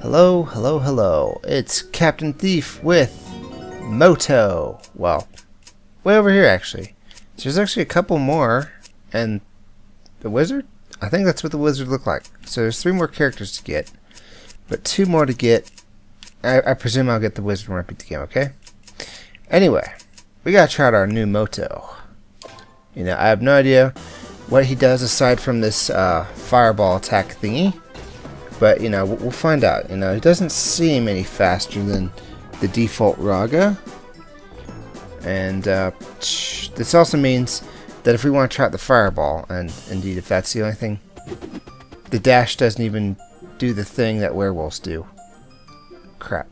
Hello, hello, hello. It's Captain Thief with Moto. Well, way over here actually. So there's actually a couple more, and the wizard? I think that's what the wizard looked like. So there's 3 more characters to get, but 2 more to get. I presume I'll get the wizard when I beat the game, okay? Anyway, we gotta try out our new Moto. You know, I have no idea what he does aside from this fireball attack thingy. But, you know, we'll find out. You know, he doesn't seem any faster than the default Raga. And this also means that if we want to try out the fireball, and indeed if that's the only thing, the dash doesn't even do the thing that werewolves do. Crap.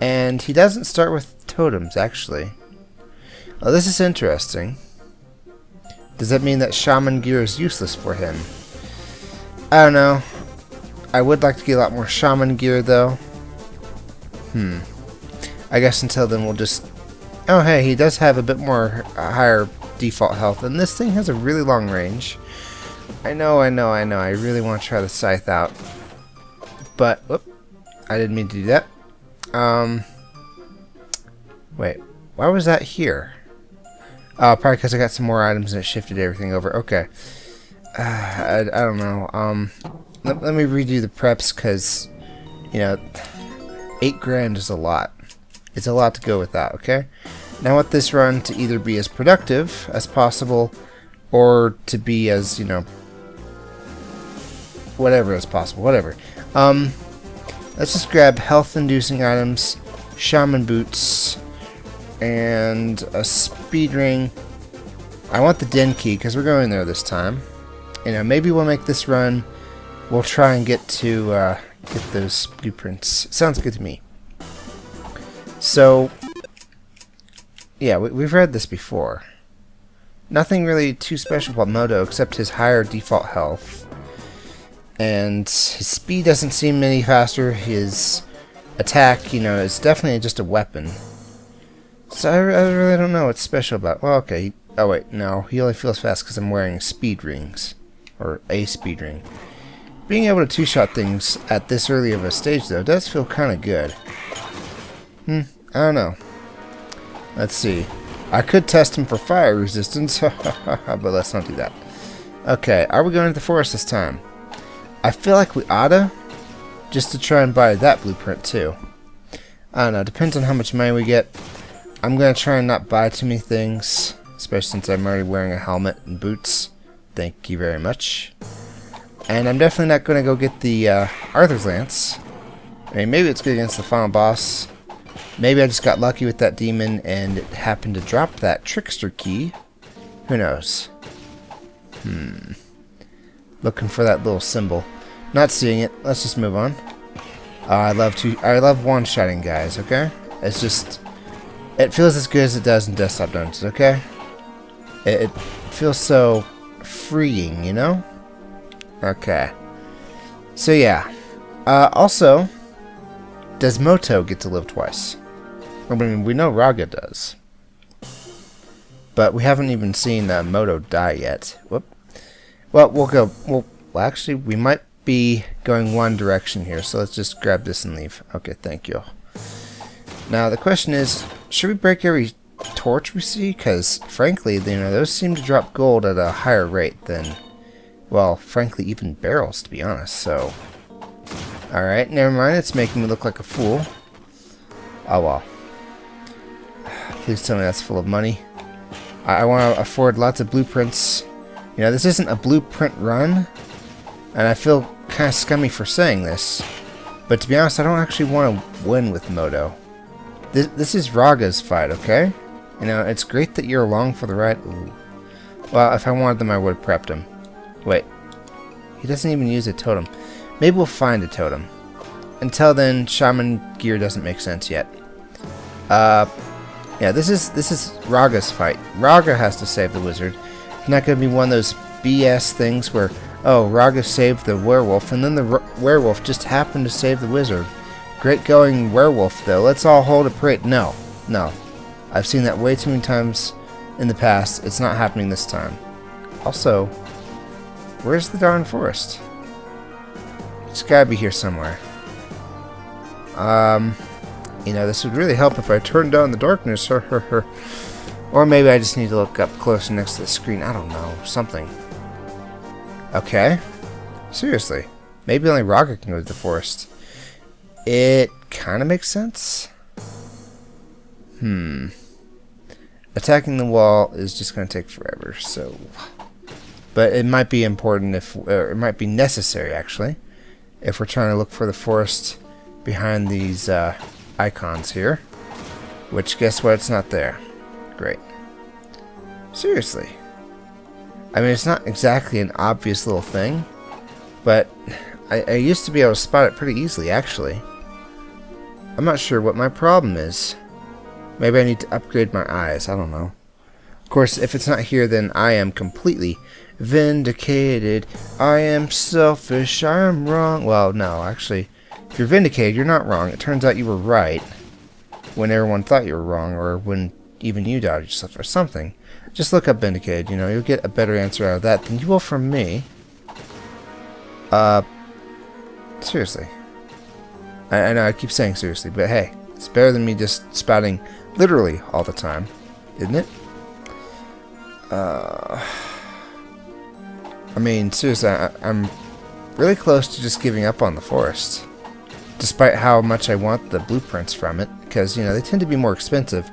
And he doesn't start with totems, actually. Oh, this is interesting. Does that mean that shaman gear is useless for him? I don't know. I would like to get a lot more shaman gear, though. I guess until then we'll just... Oh, hey, he does have a bit more higher default health, and this thing has a really long range. I know. I really want to try the scythe out. But, whoop, I didn't mean to do that. Wait, why was that here? Oh, probably because I got some more items and it shifted everything over. Okay. I don't know. Let me redo the preps because, you know, 8 grand is a lot. It's a lot to go with that, okay? Now I want this run to either be as productive as possible or to be as, you know, whatever as possible. Whatever. Let's just grab health-inducing items, shaman boots, and a speed ring. I want the den key because we're going there this time. You know, maybe we'll make this run. We'll try and get to get those blueprints. Sounds good to me. So, yeah, we've read this before. Nothing really too special about Moto except his higher default health. And his speed doesn't seem any faster. His attack, you know, is definitely just a weapon. So I really don't know what's special about. Well, okay. Oh wait, no. He only feels fast because I'm wearing speed rings. Or a speed ring. Being able to two-shot things at this early of a stage, though, does feel kind of good. I don't know. Let's see. I could test him for fire resistance, but let's not do that. Okay, are we going to the forest this time? I feel like we oughta, just to try and buy that blueprint, too. I don't know, depends on how much money we get. I'm going to try and not buy too many things, especially since I'm already wearing a helmet and boots. Thank you very much. And I'm definitely not going to go get the Arthur's Lance. I mean, maybe it's good against the final boss. Maybe I just got lucky with that demon and it happened to drop that trickster key. Who knows? Looking for that little symbol. Not seeing it. Let's just move on. I love one-shotting guys, okay? It's just... It feels as good as it does in Desktop Dungeons, okay? It feels so freeing, you know? Okay. So yeah. Also, does Moto get to live twice? I mean, we know Raga does. But we haven't even seen Moto die yet. Whoop. Well, we'll go... Well, actually, we might be going one direction here, so let's just grab this and leave. Okay, thank you. Now, the question is, should we break every torch we see? Because, frankly, you know, those seem to drop gold at a higher rate than... Well, frankly, even barrels, to be honest, so... Alright, never mind, it's making me look like a fool. Oh well. Please tell me that's full of money. I want to afford lots of blueprints. You know, this isn't a blueprint run, and I feel kind of scummy for saying this, but to be honest, I don't actually want to win with Moto. This is Raga's fight, okay? You know, it's great that you're along for the ride. Ooh. Well, if I wanted them, I would have prepped him. Wait. He doesn't even use a totem. Maybe we'll find a totem. Until then, shaman gear doesn't make sense yet. Yeah, this is Raga's fight. Raga has to save the wizard. It's not going to be one of those BS things where, oh, Raga saved the werewolf, and then the werewolf just happened to save the wizard. Great going werewolf, though. Let's all hold a parade. No. I've seen that way too many times in the past. It's not happening this time. Also, where's the darn forest? It's gotta be here somewhere. You know, this would really help if I turned down the darkness. Or maybe I just need to look up closer next to the screen. I don't know. Something. Okay. Seriously. Maybe only Rocket can go to the forest. It kind of makes sense. Attacking the wall is just going to take forever, so... But it might be important if... Or it might be necessary, actually. If we're trying to look for the forest behind these icons here. Which, guess what? It's not there. Great. Seriously. I mean, it's not exactly an obvious little thing. But I used to be able to spot it pretty easily, actually. I'm not sure what my problem is. Maybe I need to upgrade my eyes. I don't know. Of course, if it's not here, then I am completely vindicated. I am selfish. I am wrong. Well, no, actually, if you're vindicated, you're not wrong. It turns out you were right when everyone thought you were wrong, or when even you doubted yourself or something. Just look up vindicated. You know, you'll get a better answer out of that than you will from me. Seriously. I know I keep saying seriously, but hey, it's better than me just spouting literally all the time, isn't it? I mean, seriously, I'm really close to just giving up on the forest, despite how much I want the blueprints from it, because, you know, they tend to be more expensive.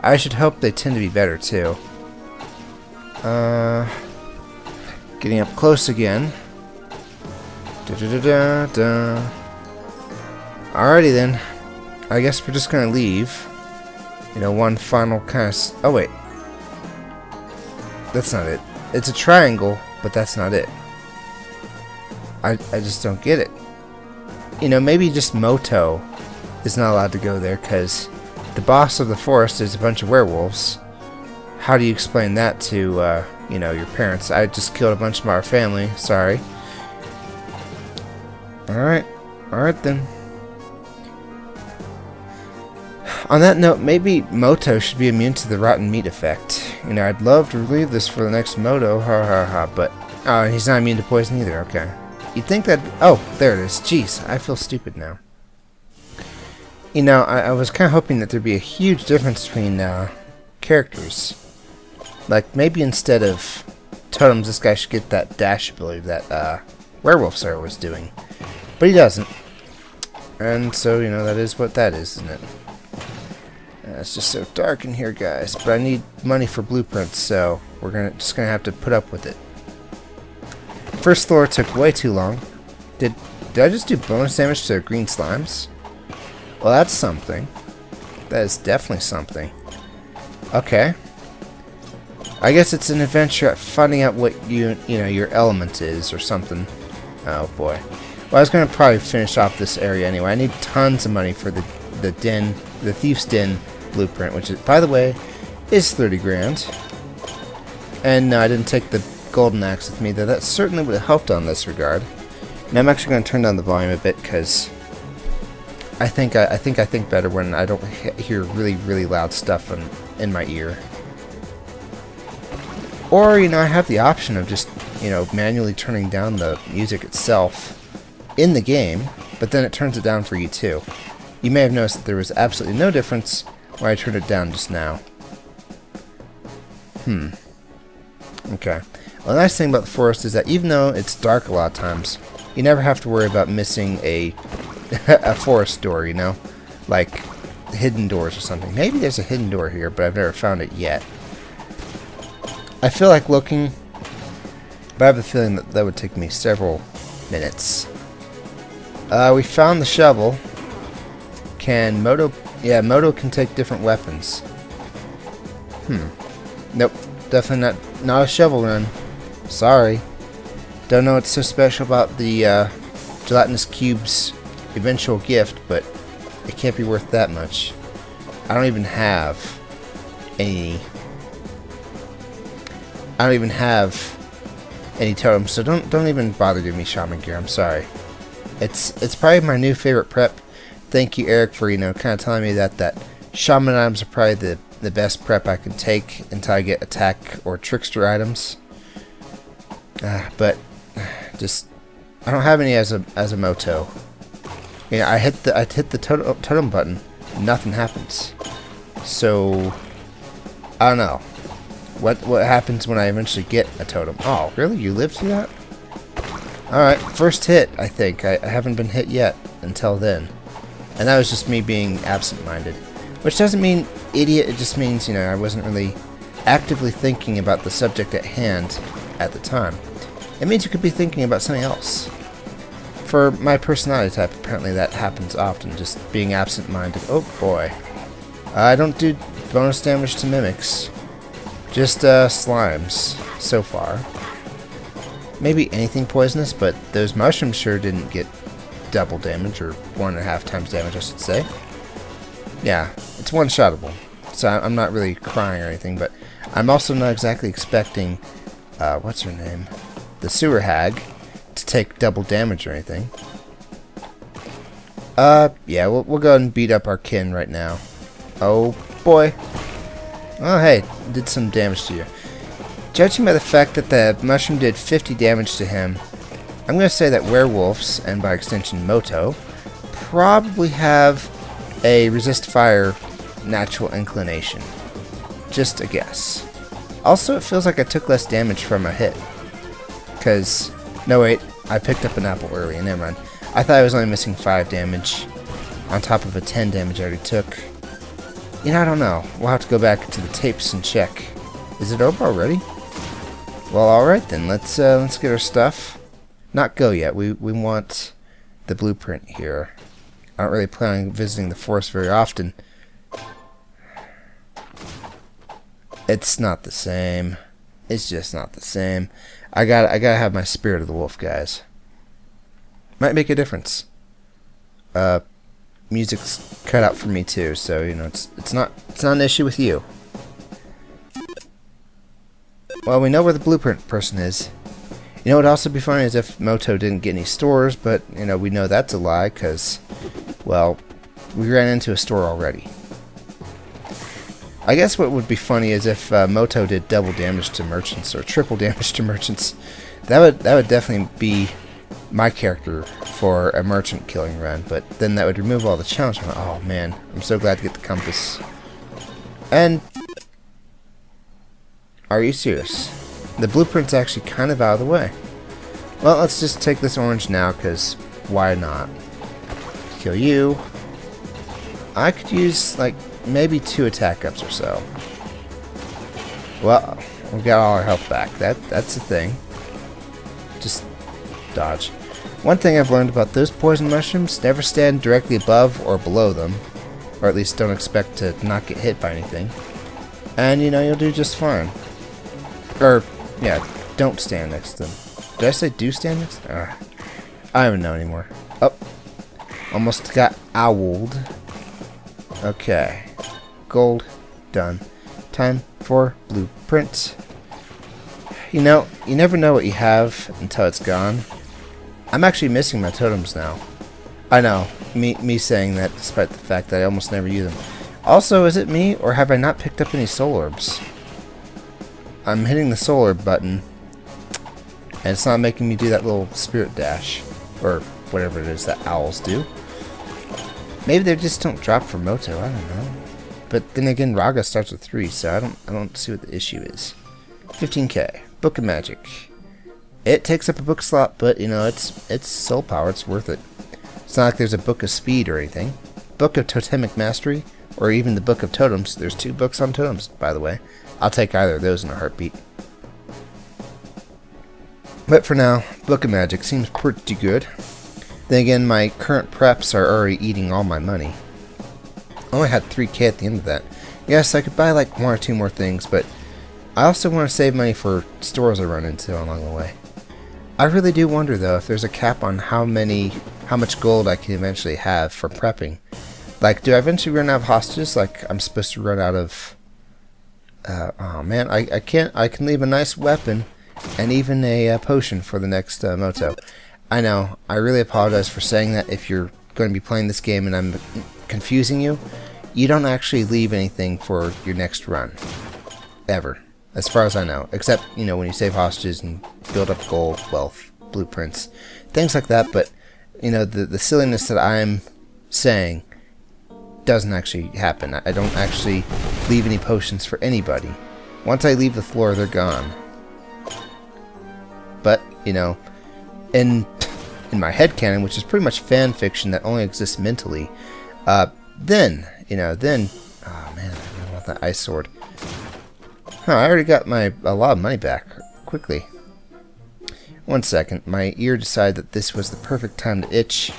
I should hope they tend to be better, too. Getting up close again. Da-da-da-da-da. Alrighty then. I guess we're just gonna leave. You know, one final kind of... Oh, wait. That's not it. It's a triangle, but that's not it. I just don't get it. You know, maybe just Moto is not allowed to go there because the boss of the forest is a bunch of werewolves. How do you explain that to, you know, your parents? I just killed a bunch of our family. Sorry. Alright. Alright then. On that note, maybe Moto should be immune to the rotten meat effect. You know, I'd love to relieve this for the next Moto, ha ha ha, but... Oh, he's not immune to poison either, okay. You'd think that... Oh, there it is. Jeez, I feel stupid now. You know, I was kind of hoping that there'd be a huge difference between characters. Like, maybe instead of totems, this guy should get that dash ability that werewolf Sarah was doing. But he doesn't. And so, you know, that is what that is, isn't it? It's just so dark in here, guys. But I need money for blueprints, so we're just gonna have to put up with it. First floor took way too long. Did I just do bonus damage to green slimes? Well, that's something. That is definitely something. Okay. I guess it's an adventure at finding out what you know your element is or something. Oh boy. Well, I was gonna probably finish off this area anyway. I need tons of money for the Thief's Den blueprint, which is, by the way, is 30 grand. And no, I didn't take the golden axe with me, though that certainly would have helped on this regard. And I'm actually going to turn down the volume a bit because I think better when I don't hear really loud stuff in my ear. Or, you know, I have the option of just, you know, manually turning down the music itself in the game, but then it turns it down for you too. You may have noticed that there was absolutely no difference when I turned it down just now. Okay. Well, the nice thing about the forest is that even though it's dark a lot of times, you never have to worry about missing a forest door, you know? Like hidden doors or something. Maybe there's a hidden door here, but I've never found it yet. I feel like looking, but I have the feeling that would take me several minutes. We found the shovel. Can Moto... Yeah, Moto can take different weapons. Nope. Definitely not a shovel run. Sorry. Don't know what's so special about the gelatinous cube's eventual gift, but it can't be worth that much. I don't even have any totems, so don't even bother giving me shaman gear. I'm sorry. It's probably my new favorite prep. Thank you, Eric, for, you know, kind of telling me that shaman items are probably the best prep I can take until I get attack or trickster items. But just I don't have any as a Moto. Yeah, I hit the totem button. Nothing happens. So I don't know. What happens when I eventually get a totem? Oh, really? You lived through that? Alright, first hit, I think. I haven't been hit yet until then. And that was just me being absent-minded. Which doesn't mean idiot, it just means, you know, I wasn't really actively thinking about the subject at hand at the time. It means you could be thinking about something else. For my personality type, apparently that happens often, just being absent-minded. Oh boy. I don't do bonus damage to mimics. Just slimes, so far. Maybe anything poisonous, but those mushrooms sure didn't get double damage, or 1.5 times damage, I should say. Yeah, it's one-shottable, so I'm not really crying or anything, but I'm also not exactly expecting, what's her name? The sewer hag to take double damage or anything. Yeah, we'll go ahead and beat up our kin right now. Oh, boy. Oh, hey, did some damage to you. Judging by the fact that the mushroom did 50 damage to him, I'm going to say that werewolves, and by extension Moto, probably have a resist fire natural inclination. Just a guess. Also, it feels like I took less damage from a hit. Because, no wait, I picked up an apple early, never mind. I thought I was only missing 5 damage on top of a 10 damage I already took. You know, I don't know. We'll have to go back to the tapes and check. Is it over already? Well, alright then. Let's get our stuff. Not go yet. We want the blueprint here. I don't really plan on visiting the forest very often. It's not the same. It's just not the same. I gotta have my spirit of the wolf, guys. Might make a difference. Music's cut out for me too, so you know it's not an issue with you. Well, we know where the blueprint person is. You know what would also be funny is if Moto didn't get any stores, but you know we know that's a lie because, well, we ran into a store already. I guess what would be funny is if Moto did double damage to merchants or triple damage to merchants. That would definitely be my character for a merchant killing run, but then that would remove all the challenge. Oh man, I'm so glad to get the compass. And are you serious? The blueprint's actually kind of out of the way. Well, let's just take this orange now, because why not? Kill you. I could use, like, maybe 2 attack ups or so. Well, we got all our health back. That's the thing. Just dodge. One thing I've learned about those poison mushrooms, never stand directly above or below them. Or at least don't expect to not get hit by anything. And, you know, you'll do just fine. Or, yeah, don't stand next to them. Did I say do stand next to them? I don't even know anymore. Oh. Almost got owled. Okay. Gold. Done. Time for blueprint. You know, you never know what you have until it's gone. I'm actually missing my totems now. I know. Me saying that despite the fact that I almost never use them. Also, is it me, or have I not picked up any soul orbs? I'm hitting the soul orb button, and it's not making me do that little spirit dash, or whatever it is that owls do. Maybe they just don't drop for Moto, I don't know. But then again, Raga starts with 3, so I don't see what the issue is. 15k. Book of Magic. It takes up a book slot, but you know, it's soul power, it's worth it. It's not like there's a Book of Speed or anything. Book of Totemic Mastery, or even the Book of Totems. There's 2 books on totems, by the way. I'll take either of those in a heartbeat. But for now, Book of Magic seems pretty good. Then again, my current preps are already eating all my money. I only had 3k at the end of that. Yes, I could buy like 1 or 2 more things, but I also want to save money for stores I run into along the way. I really do wonder though if there's a cap on how much gold I can eventually have for prepping. Like, do I eventually run out of hostages? Like, I'm supposed to run out of... oh man, I can't. I can leave a nice weapon and even a potion for the next Moto. I know. I really apologize for saying that. If you're going to be playing this game and I'm confusing you, you don't actually leave anything for your next run, ever, as far as I know. Except, you know, when you save hostages and build up gold, wealth, blueprints, things like that. But you know, the silliness that I'm saying doesn't actually happen. I don't actually leave any potions for anybody. Once I leave the floor, they're gone. But, you know, in my headcanon, which is pretty much fan fiction that only exists mentally, then, oh man, I really want that ice sword. Huh, I already got a lot of money back, quickly. 1 second, my ear decided that this was the perfect time to itch,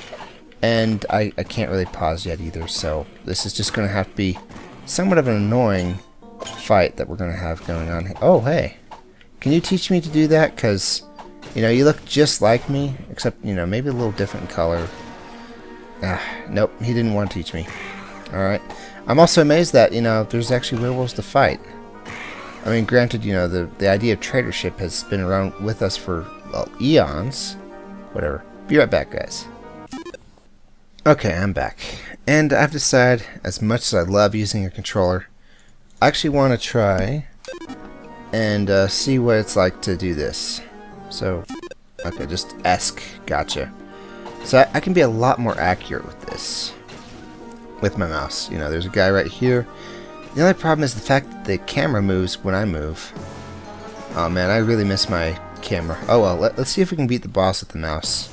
and I can't really pause yet either, so this is just going to have to be somewhat of an annoying fight that we're going to have going on. Oh, hey, can you teach me to do that? Because, you know, you look just like me, except, you know, maybe a little different color. Nope, he didn't want to teach me. Alright. I'm also amazed that, you know, there's actually werewolves to fight. I mean, granted, you know, the idea of traitorship has been around with us for, well, eons. Whatever. Be right back, guys. Okay, I'm back. And I've decided, as much as I love using a controller, I actually want to try and see what it's like to do this. So, okay, just ESC. Gotcha. So I can be a lot more accurate with this. With my mouse. You know, there's a guy right here. The only problem is the fact that the camera moves when I move. Oh man, I really miss my camera. Oh well, let's see if we can beat the boss with the mouse.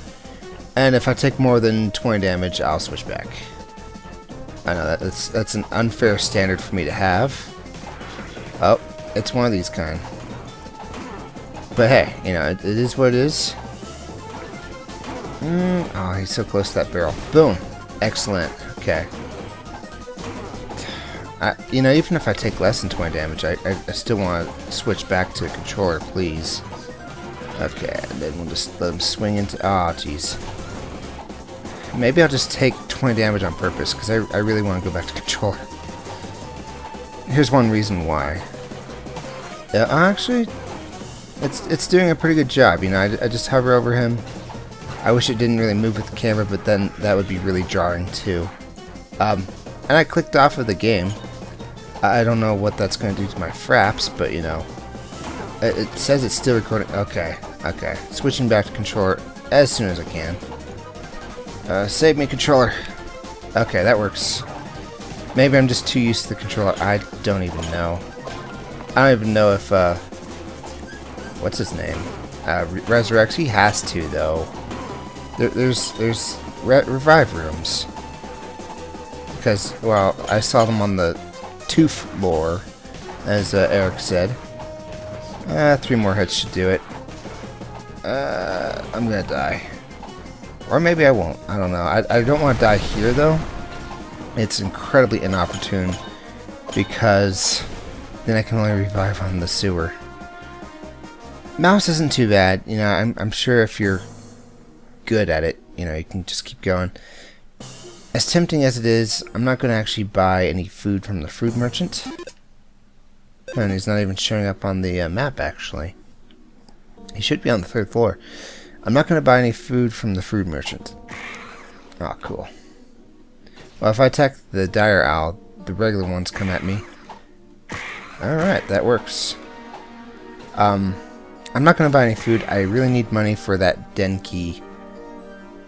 And if I take more than 20 damage, I'll switch back. I know that's an unfair standard for me to have. Oh, it's one of these kind. But hey, you know, it is what it is. Oh, he's so close to that barrel. Boom. Excellent. Okay. You know, even if I take less than 20 damage, I still want to switch back to a controller, please. Okay, and then we'll just let him swing into... Oh, jeez. Maybe I'll just take 20 damage on purpose, because I really want to go back to controller. Here's one reason why. Actually, it's doing a pretty good job. You know, I just hover over him. I wish it didn't really move with the camera, but then that would be really jarring too. And I clicked off of the game. I don't know what that's going to do to my fraps, but you know, it says it's still recording. Okay, okay. Switching back to controller as soon as I can. Save me, controller. Okay, that works. Maybe I'm just too used to the controller. I don't even know. I don't even know if what's his name? Resurrects. He has to though. There's revive rooms. Because, well, I saw them on the tooth lore, as Eric said. 3 more hits should do it. I'm gonna die. Or maybe I won't. I don't know. I don't want to die here, though. It's incredibly inopportune, because then I can only revive on the sewer. Mouse isn't too bad. You know, I'm sure if you're good at it, you know, you can just keep going. As tempting as it is, I'm not going to actually buy any food from the fruit merchant. And he's not even showing up on the map, actually. He should be on the 3rd floor. I'm not going to buy any food from the fruit merchant. Oh, cool. Well, if I attack the dire owl, the regular ones come at me. Alright, that works. I'm not going to buy any food. I really need money for that Denki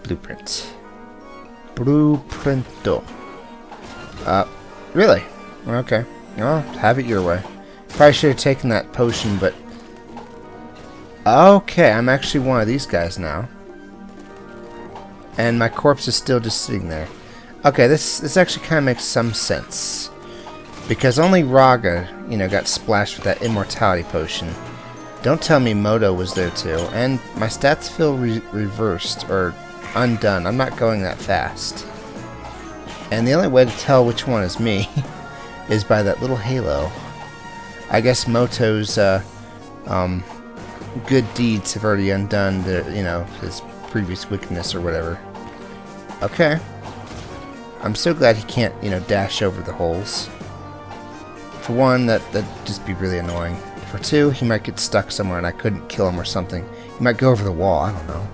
blueprint. Blueprinto. Really? Okay. Well, have it your way. Probably should have taken that potion, but... Okay, I'm actually one of these guys now. And my corpse is still just sitting there. Okay, this actually kind of makes some sense. Because only Raga, you know, got splashed with that immortality potion. Don't tell me Moto was there too. And my stats feel reversed, or undone. I'm not going that fast. And the only way to tell which one is me is by that little halo. I guess Moto's good deeds have already undone the, you know, his previous wickedness or whatever. Okay. I'm so glad he can't, you know, dash over the holes. For one, that'd just be really annoying. For two, he might get stuck somewhere and I couldn't kill him or something. He might go over the wall, I don't know.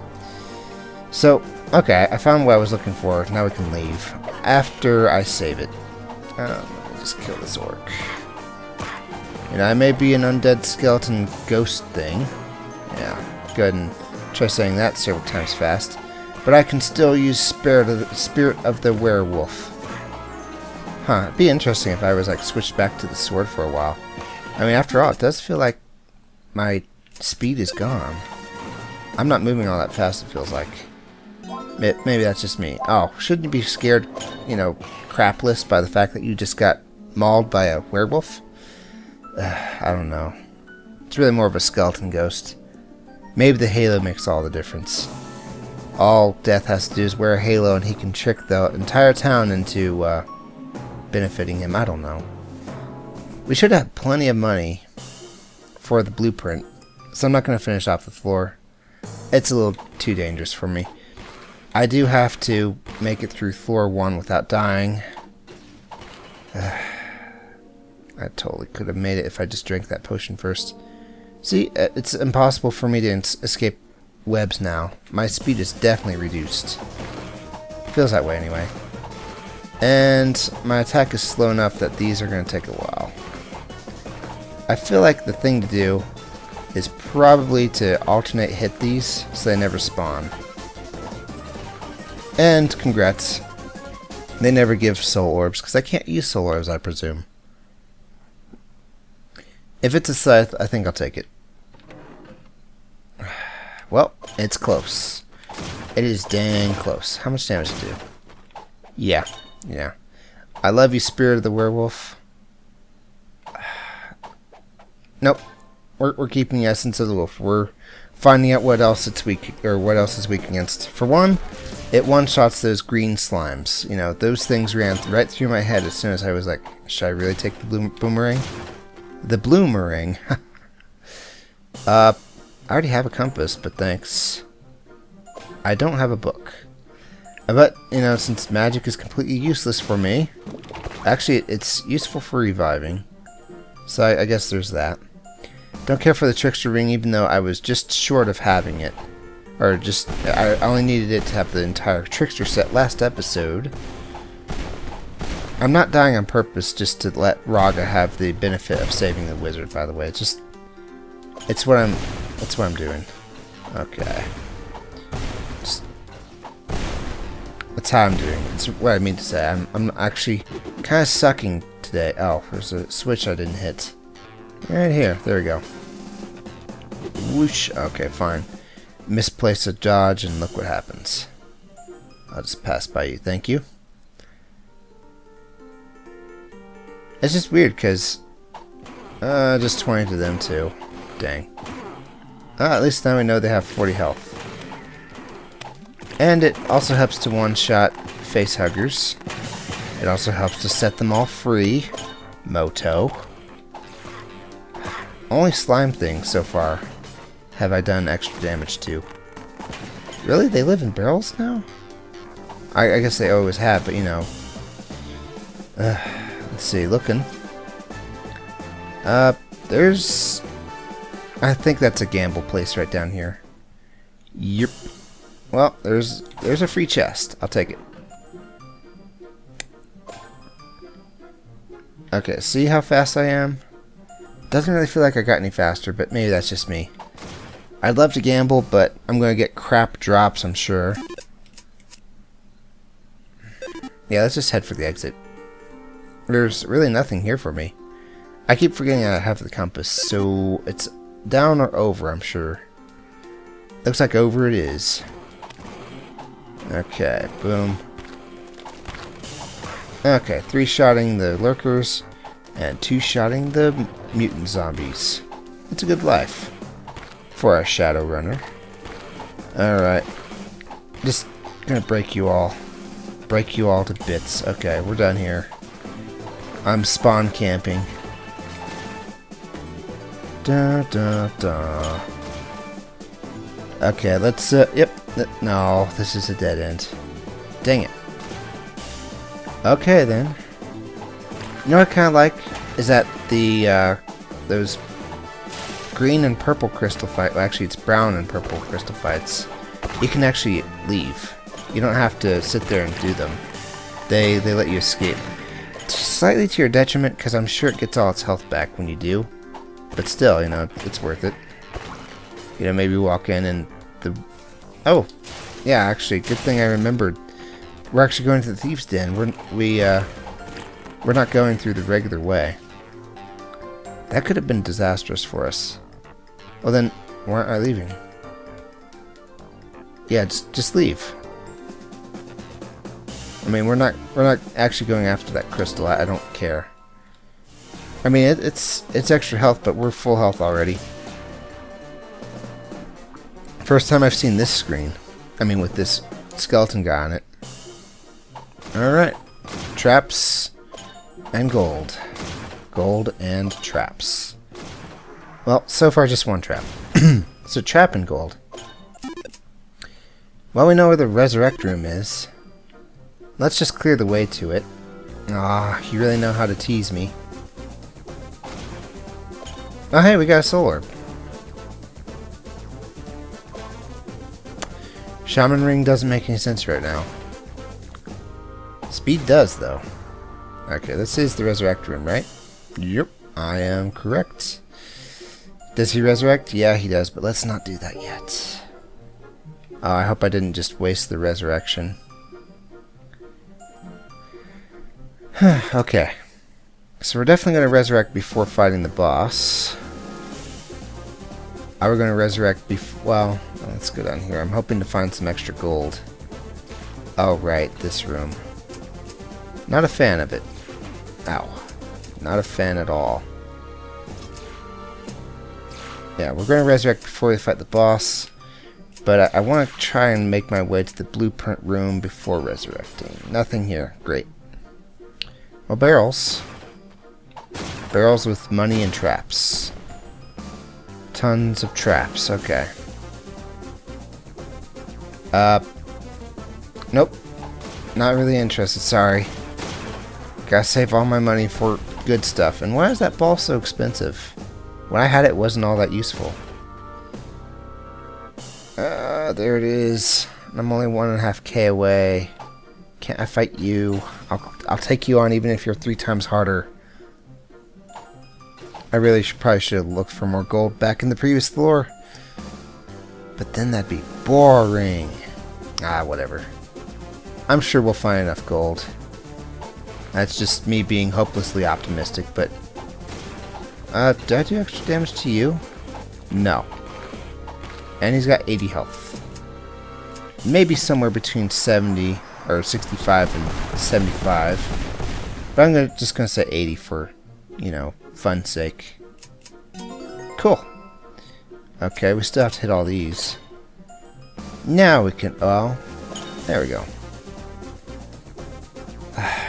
So, okay, I found what I was looking for. Now we can leave. After I save it. Let me just kill this orc. You know, I may be an undead skeleton ghost thing. Yeah, go ahead and try saying that several times fast. but I can still use spirit of the werewolf. Huh, it'd be interesting if I was like switched back to the sword for a while. I mean, after all, it does feel like my speed is gone. I'm not moving all that fast, it feels like. Maybe that's just me. Oh, shouldn't you be scared, you know, crapless by the fact that you just got mauled by a werewolf? I don't know. It's really more of a skeleton ghost. Maybe the halo makes all the difference. All Death has to do is wear a halo and he can trick the entire town into benefiting him. I don't know. We should have plenty of money for the blueprint, so I'm not going to finish off the floor. It's a little too dangerous for me. I do have to make it through floor 1 without dying. I totally could have made it if I just drank that potion first. See, it's impossible for me to escape webs now. My speed is definitely reduced. Feels that way anyway. And my attack is slow enough that these are going to take a while. I feel like the thing to do is probably to alternate hit these so they never spawn. And congrats. They never give soul orbs because I can't use soul orbs, I presume. If it's a scythe, I think I'll take it. Well, it's close. It is dang close. How much damage to do? Yeah. I love you, Spirit of the Werewolf. Nope. We're keeping the essence of the wolf. We're finding out what else it's weak, or what else is weak against. For one, it one-shots those green slimes. You know, those things ran right through my head as soon as I was like, should I really take the boomerang? The bloomerang. I already have a compass, but thanks. I don't have a book. But, you know, since magic is completely useless for me, actually, it's useful for reviving. So I guess there's that. Don't care for the trickster ring, even though I was just short of having it. Or just, I only needed it to have the entire trickster set last episode. I'm not dying on purpose just to let Raga have the benefit of saving the wizard, by the way. It's what I'm doing. Okay. That's how I'm doing. It's what I mean to say. I'm actually kind of sucking today. Oh, there's a switch I didn't hit. Right here. There we go. Whoosh. Okay, fine. Misplace a dodge and look what happens. I'll just pass by you. Thank you. It's just weird because just 20 to them too. Dang. At least now we know they have 40 health. And it also helps to one-shot face huggers. It also helps to set them all free. Moto. Only slime things so far have I done extra damage to. Really? They live in barrels now? I guess they always have, but you know. Let's see, looking. There's... I think that's a gamble place right down here. Yep. Well, there's a free chest. I'll take it. Okay, see how fast I am? Doesn't really feel like I got any faster, but maybe that's just me. I'd love to gamble, but I'm going to get crap drops, I'm sure. Yeah, let's just head for the exit. There's really nothing here for me. I keep forgetting I have the compass, so it's down or over, I'm sure. Looks like over it is. Okay, boom. Okay, 3-shotting the lurkers and 2-shotting the mutant zombies. It's a good life for a shadow runner. Alright. Just gonna break you all. Break you all to bits. Okay, we're done here. I'm spawn camping. Da da da. Okay, let's yep. No, this is a dead end. Dang it. Okay then. You know what I kind of like is that the those green and purple crystal fight. Well, actually, it's brown and purple crystal fights. You can actually leave. You don't have to sit there and do them. They let you escape. Slightly to your detriment, because I'm sure it gets all its health back when you do. But still, you know, it's worth it. You know, maybe walk in and the... Oh! Yeah, actually, good thing I remembered. We're actually going to the Thieves' Den. We're not going through the regular way. That could have been disastrous for us. Well then, why aren't I leaving? Yeah, just leave. I mean, we're not actually going after that crystal. I don't care. I mean, it's extra health, but we're full health already. First time I've seen this screen. I mean, with this skeleton guy on it. Alright. Traps and gold. Gold and traps. Well, so far just one trap. It's a trap and gold. Well, we know where the resurrect room is. Let's just clear the way to it. Ah, you really know how to tease me. Oh, hey, we got a soul orb. Shaman ring doesn't make any sense right now. Speed does, though. Okay, this is the resurrect room, right? Yep, I am correct. Does he resurrect? Yeah, he does, but let's not do that yet. Oh, I hope I didn't just waste the resurrection. Okay. So we're definitely going to resurrect before fighting the boss. Are we going to resurrect before... Well, let's go down here. I'm hoping to find some extra gold. Oh, right. This room. Not a fan of it. Ow. Not a fan at all. Yeah, we're going to resurrect before we fight the boss. But I want to try and make my way to the blueprint room before resurrecting. Nothing here. Great. Well, barrels. Barrels with money and traps. Tons of traps. Okay. Nope. Not really interested. Sorry. Gotta save all my money for good stuff. And why is that ball so expensive? When I had it, it wasn't all that useful. There it is. I'm only 1.5k away. Can't I fight you? I'll take you on even if you're 3 times harder. I really probably should have looked for more gold back in the previous floor. But then that'd be boring. Ah, whatever. I'm sure we'll find enough gold. That's just me being hopelessly optimistic, but... did I do extra damage to you? No. And he's got 80 health. Maybe somewhere between 70 or 65 and 75. But I'm just gonna say 80 for, you know, fun's sake. Cool. Okay, we still have to hit all these. Now we can... Oh, there we go.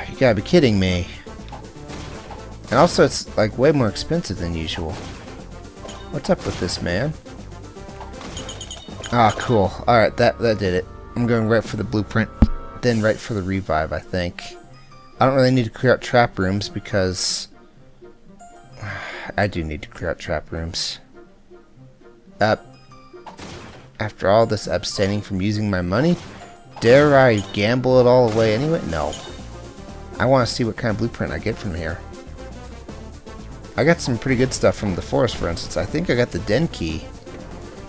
You gotta be kidding me. And also, it's like way more expensive than usual. What's up with this, man? Ah, cool. Alright, that did it. I'm going right for the blueprint, then right for the revive, I think. I don't really need to clear out trap rooms because... I do need to clear out trap rooms. After all this abstaining from using my money, dare I gamble it all away anyway? No. I want to see what kind of blueprint I get from here. I got some pretty good stuff from the forest, for instance. I think I got the den key.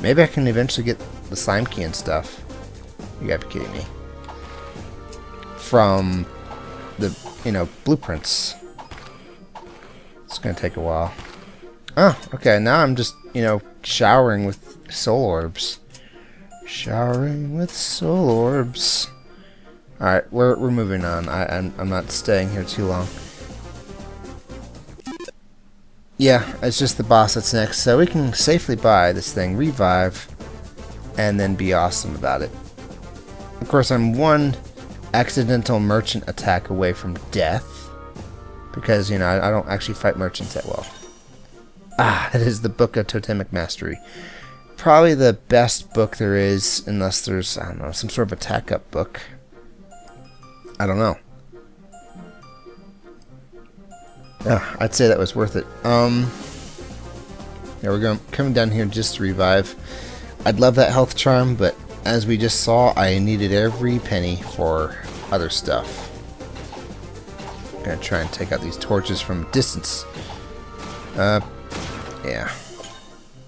Maybe I can eventually get the slime key and stuff. You gotta be kidding me. From the, you know, blueprints. It's gonna take a while. Oh, okay, now I'm just, you know, showering with soul orbs. Showering with soul orbs. Alright, we're moving on. I'm not staying here too long. Yeah, it's just the boss that's next, so we can safely buy this thing, revive, and then be awesome about it. Of course, I'm one accidental merchant attack away from death, because, you know, I don't actually fight merchants that well. Ah, it is the Book of Totemic Mastery. Probably the best book there is, unless there's, I don't know, some sort of attack up book. I don't know. I'd say that was worth it. Yeah, we're coming down here just to revive. I'd love that health charm, but as we just saw, I needed every penny for other stuff. I'm gonna try and take out these torches from a distance. Yeah.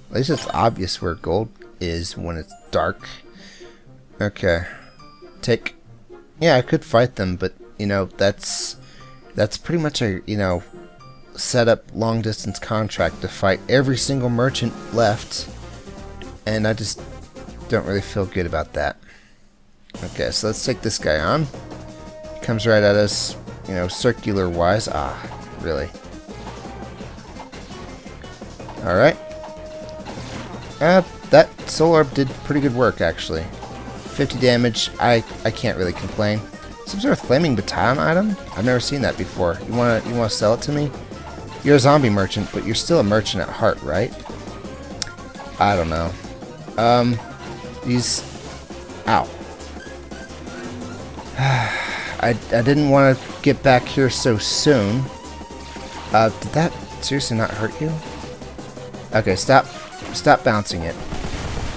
At least it's obvious where gold is when it's dark. Okay. Yeah, I could fight them, but, you know, that's pretty much a, you know, set up long distance contract to fight every single merchant left. And I just don't really feel good about that. Okay, so let's take this guy on. Comes right at us, you know, circular wise. Ah, really? Alright. That soul orb did pretty good work, actually. 50 damage, I can't really complain. Some sort of flaming baton item? I've never seen that before. You wanna sell it to me? You're a zombie merchant, but you're still a merchant at heart, right? I don't know. These... Ow. I didn't want to get back here so soon. Did that seriously not hurt you? Okay, stop bouncing it,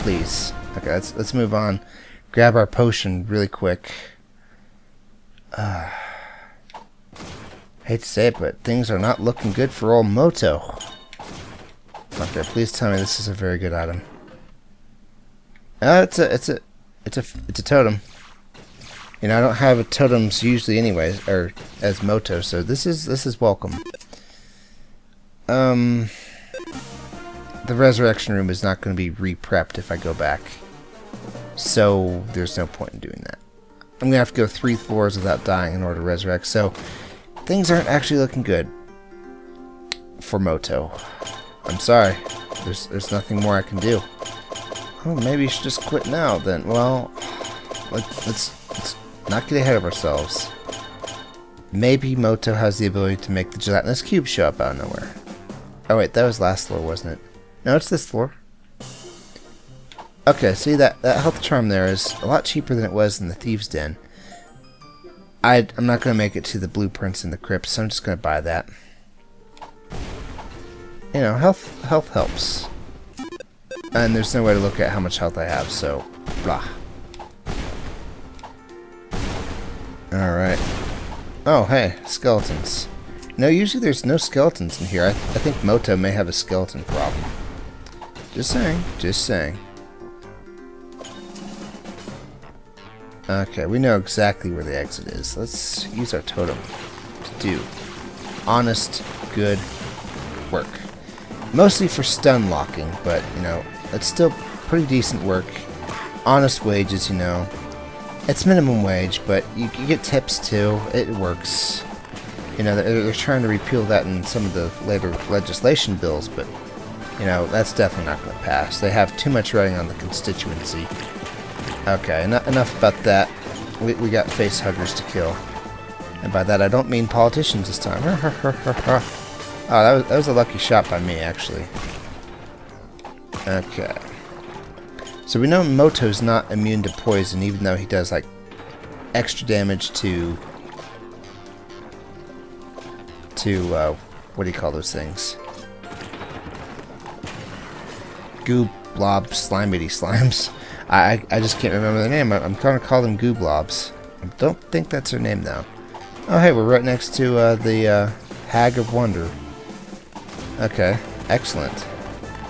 please. Okay, let's move on. Grab our potion really quick. Hate to say it, but things are not looking good for old Moto. Okay, please tell me this is a very good item. It's a totem. You know, I don't have totems usually anyways, or as Moto, so this is welcome. The resurrection room is not going to be re-prepped if I go back. So there's no point in doing that. I'm going to have to go 3 floors without dying in order to resurrect, so things aren't actually looking good for Moto. I'm sorry. There's nothing more I can do. Oh, maybe you should just quit now then. Well, let's not get ahead of ourselves. Maybe Moto has the ability to make the gelatinous cube show up out of nowhere. Oh wait, that was last floor, wasn't it? No, it's this floor. Okay, see that health charm there is a lot cheaper than it was in the Thieves' Den. I'm not going to make it to the blueprints in the crypt, so I'm just going to buy that. You know, health helps. And there's no way to look at how much health I have, so blah. Alright. Oh, hey, skeletons. No, usually there's no skeletons in here. I think Moto may have a skeleton problem. Just saying, just saying. Okay, we know exactly where the exit is. Let's use our totem to do honest, good work. Mostly for stun locking, but, you know, it's still pretty decent work. Honest wages, you know. It's minimum wage, but you get tips too. It works. You know, they're trying to repeal that in some of the later legislation bills, but, you know, that's definitely not going to pass. They have too much writing on the constituency. Okay, enough about that. We got face huggers to kill. And by that I don't mean politicians this time. Oh, that was a lucky shot by me, actually. Okay. So we know Moto's not immune to poison, even though he does, like, extra damage to what do you call those things? Goo blob slime-bitty slimes. I just can't remember the name. I'm going to call them goo blobs. I don't think that's their name, though. Oh, hey, we're right next to the Hag of Wonder. Okay, excellent.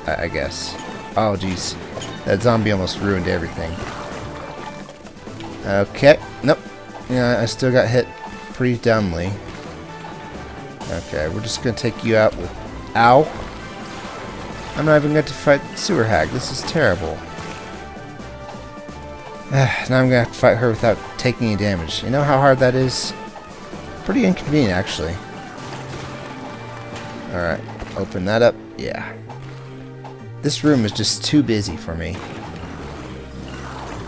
I guess. Oh, jeez. That zombie almost ruined everything. Okay. Nope. Yeah, I still got hit pretty dumbly. Okay, we're just going to take you out with... Ow! I'm not even going to fight Sewer Hag. This is terrible. Now I'm going to have to fight her without taking any damage. You know how hard that is? Pretty inconvenient, actually. Alright, open that up. Yeah. This room is just too busy for me.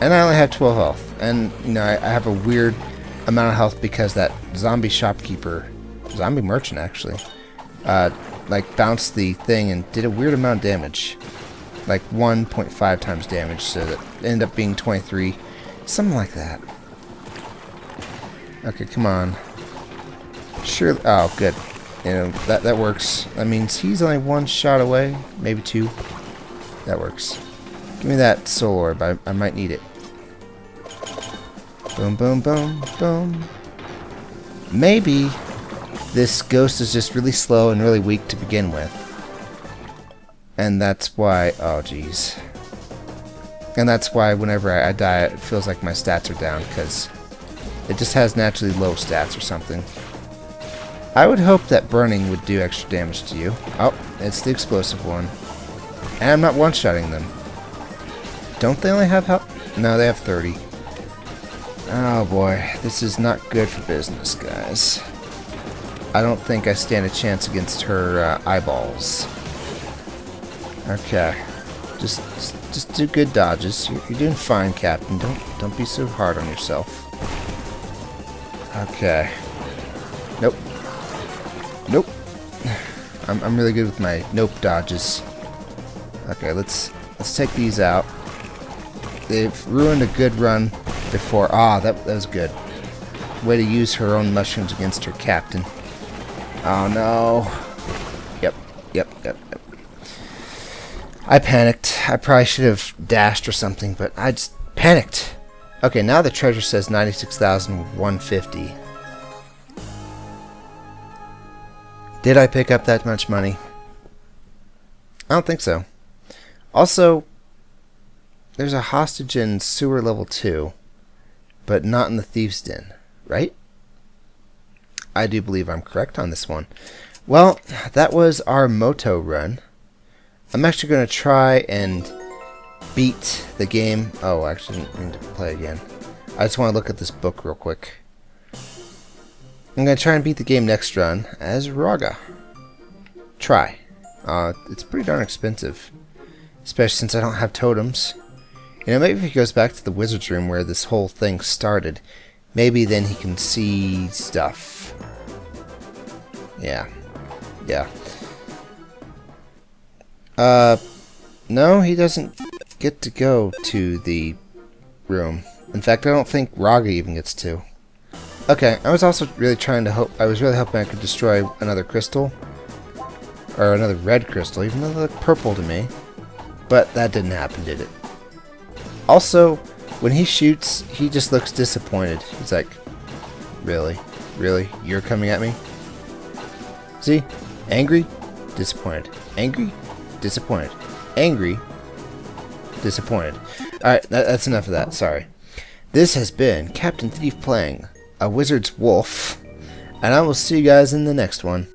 And I only have 12 health. And, you know, I have a weird amount of health because that zombie shopkeeper, zombie merchant actually, like bounced the thing and did a weird amount of damage. Like 1.5 times damage, so that ended up being 23. Something like that. Okay, come on. Sure. Oh, good. You know, that works. That means he's only 1 shot away. Maybe 2. That works. Give me that soul orb. I might need it. Boom, boom, boom, boom. Maybe this ghost is just really slow and really weak to begin with. And that's why... Oh, jeez. And that's why whenever I die, it feels like my stats are down, because it just has naturally low stats or something. I would hope that burning would do extra damage to you. Oh, it's the explosive one. And I'm not one-shotting them. Don't they only have health? No, they have 30. Oh boy, this is not good for business, guys. I don't think I stand a chance against her eyeballs. Okay. Just do good dodges. You're doing fine, Captain. Don't be so hard on yourself. Okay. Nope. Nope. I'm really good with my nope dodges. Okay, let's take these out. They've ruined a good run before. Ah, that was good. Way to use her own mushrooms against her captain. Oh no. Yep. I panicked. I probably should have dashed or something, but I just panicked. Okay, now the treasure says 96,150. Did I pick up that much money? I don't think so. Also, there's a hostage in sewer level 2, but not in the Thieves' Den, right? I do believe I'm correct on this one. Well, that was our Moto run. I'm actually going to try and beat the game. Oh, I actually didn't mean to play again. I just want to look at this book real quick. I'm going to try and beat the game next run as Raga. Try. It's pretty darn expensive. Especially since I don't have totems. You know, maybe if he goes back to the wizard's room where this whole thing started, maybe then he can see stuff. Yeah. No, he doesn't get to go to the room. In fact, I don't think Raga even gets to. Okay, I was also really trying to I was really hoping I could destroy another crystal. Or another red crystal, even though they look purple to me. But that didn't happen, did it? Also, when he shoots, he just looks disappointed. He's like, really? Really? You're coming at me? See? Angry? Disappointed. Angry? Disappointed. Angry? Disappointed. Alright, that's enough of that. Sorry. This has been Captain Thief playing a Wizard's Wolf, and I will see you guys in the next one.